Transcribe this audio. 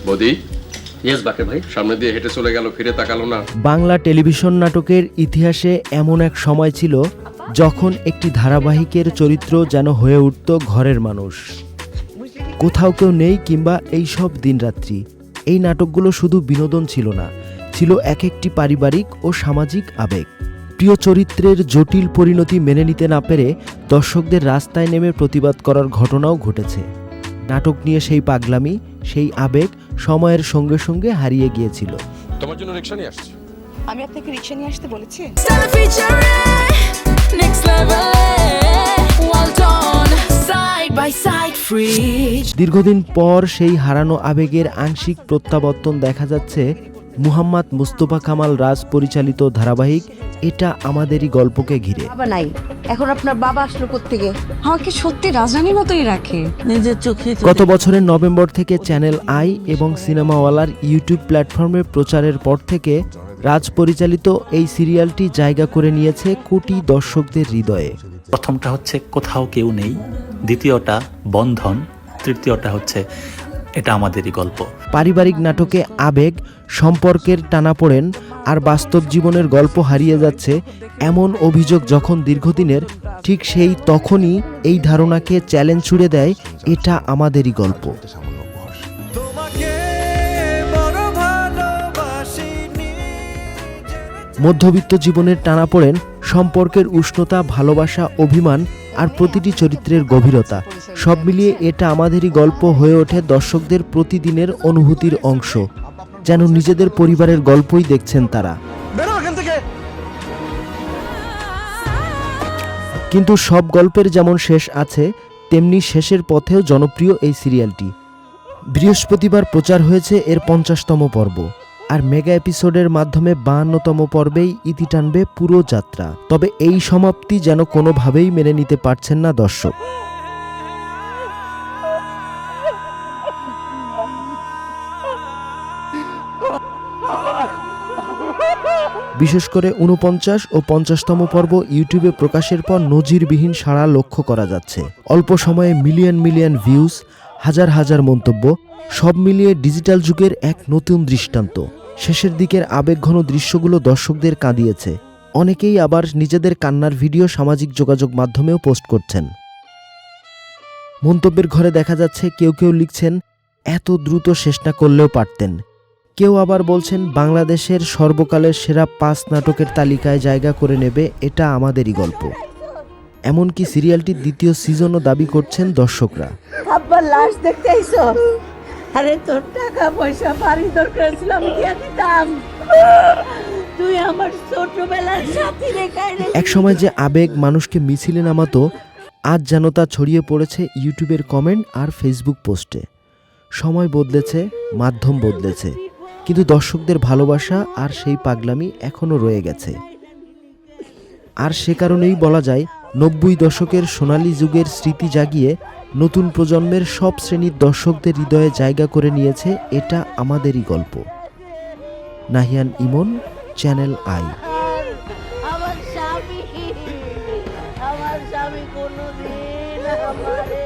বদি, yes বাকের ভাই। সামনে দিয়ে হেঁটে চলে গেল, ফিরে তাকালো না। বাংলা টেলিভিশন নাটকের ইতিহাসে এমন এক সময় ছিল যখন একটি ধারাবাহিকের চরিত্র যেন হয়ে উঠত ঘরের মানুষ। কোথাও কেউ নেই কিংবা এই সব দিনরাত্রি। এই নাটকগুলো শুধু বিনোদন ছিল না, ছিল এক একটি পারিবারিক ও সামাজিক আবেগ। প্রিয় চরিত্রের জটিল পরিণতি মেনে নিতে না পেরে দর্শকদের রাস্তায় নেমে প্রতিবাদ করার ঘটনাও ঘটেছে। নাটক নিয়ে সেই পাগলামি, সেই আবেগ সময়ের সঙ্গে সঙ্গে হারিয়ে গিয়েছিল। তোমার জন্য রিকশা নিয়ে আসছি। আমি আপনাকে রিকশা নিয়ে আসতে বলেছি? দীর্ঘদিন পর সেই হারানো আবেগের আংশিক প্রত্যাবর্তন দেখা যাচ্ছে মুহাম্মদ মুস্তফা কামাল রাজ পরিচালিত ধারাবাহিক এটা আমাদেরই গল্পকে ঘিরে। বাবা নাই, এখন আপনার বাবা আসলো কোত্থেকে? আমাকে সত্যি রাজধানীর মতোই রাখে নিজের চোখে। গত বছরের নভেম্বর থেকে চ্যানেল আই এবং সিনেমাওয়ালার ইউটিউব প্ল্যাটফর্মে প্রচারের পর থেকে রাজ পরিচালিত এই সিরিয়ালটি জায়গা করে নিয়েছে কোটি দর্শকদের হৃদয়ে। প্রথমটা হচ্ছে কোথাও কেউ নেই, দ্বিতীয়টা বন্ধন, তৃতীয়টা হচ্ছে এটা আমাদেরই গল্প। পারিবারিক নাটকে আবেগ, সম্পর্কের টানাপোড়েন আর বাস্তব জীবনের গল্প হারিয়ে যাচ্ছে এমন অভিযোগ যখন দীর্ঘদিনের, ঠিক সেই তখনই এই ধারণাকে চ্যালেঞ্জ ছুড়ে দেয় এটা আমাদেরই গল্প। মধ্যবিত্ত জীবনের টানাপোড়েন, সম্পর্কের উষ্ণতা, ভালোবাসা, অভিমান আর প্রতিটি চরিত্রের গভীরতা সব মিলিয়ে এটা আমাদেরই গল্প হয়ে ওঠে দর্শকদের প্রতিদিনের অনুভূতির অংশ, যেন নিজেদের পরিবারের গল্পই দেখছেন তারা। কিন্তু সব গল্পের যেমন শেষ আছে, তেমনি শেষের পথেও জনপ্রিয় এই সিরিয়ালটি। বৃহস্পতিবার প্রচার হয়েছে এর 50তম পর্ব, আর মেগা এপিসোডের মাধ্যমে 52তম পর্বেই ইতি টানবে পুরো যাত্রা। তবে এই সমাপ্তি যেন কোনোভাবেই মেনে নিতে পারছেন না দর্শক। বিশেষ করে 49 ও 50তম পর্ব ইউটিউবে প্রকাশের পর নজিরবিহীন সাড়া লক্ষ্য করা যাচ্ছে। অল্প সময়ে মিলিয়ন মিলিয়ন ভিউজ, হাজার হাজার মন্তব্য, সব মিলিয়ে ডিজিটাল যুগের এক নতুন দৃষ্টান্ত। শেষের দিকের আবেগঘন দৃশ্যগুলো দর্শকদের কাঁদিয়েছে। অনেকেই আবার নিজেদের কান্নার ভিডিও সামাজিক যোগাযোগ মাধ্যমেও পোস্ট করছেন। মন্তব্যের ঘরে দেখা যাচ্ছে কেউ কেউ লিখছেন, এত দ্রুত শেষ না করলেও পারতেন। কেউ আবার বলছেন, বাংলাদেশের সর্বকালের সেরা 5 নাটকের তালিকায় জায়গা করে নেবে এটা আমাদেরই গল্প। এমনকি সিরিয়ালটির দ্বিতীয় সিজনও দাবি করছেন দর্শকরা। আব্বার লাশ দেখতে আইছো? আরে তোর টাকা পয়সা বাড়ি দরকার ছিল, আমি দিয়া দিতাম। তুই আমার ছোটবেলার সাথী রেখায়। এক সময় যে আবেগ মানুষকে মিছিলে নামাতো, আজ যেন তা ছড়িয়ে পড়েছে ইউটিউবের কমেন্ট আর ফেসবুক পোস্টে। সময় বদলেছে, মাধ্যম বদলেছে, কিন্তু দর্শকদের ভালোবাসা আর সেই পাগলামি এখনো রয়ে গেছে। আর সে কারণেই বলা যায় 90 দশকের সোনালী যুগের স্মৃতি জাগিয়ে নতুন প্রজন্মের সব শ্রেণীর দর্শকদের হৃদয়ে জায়গা করে নিয়েছে এটা আমাদেরই গল্প। নাহিয়ান ইমন, চ্যানেল আই। আমার স্বামী কোনোদিন আমারে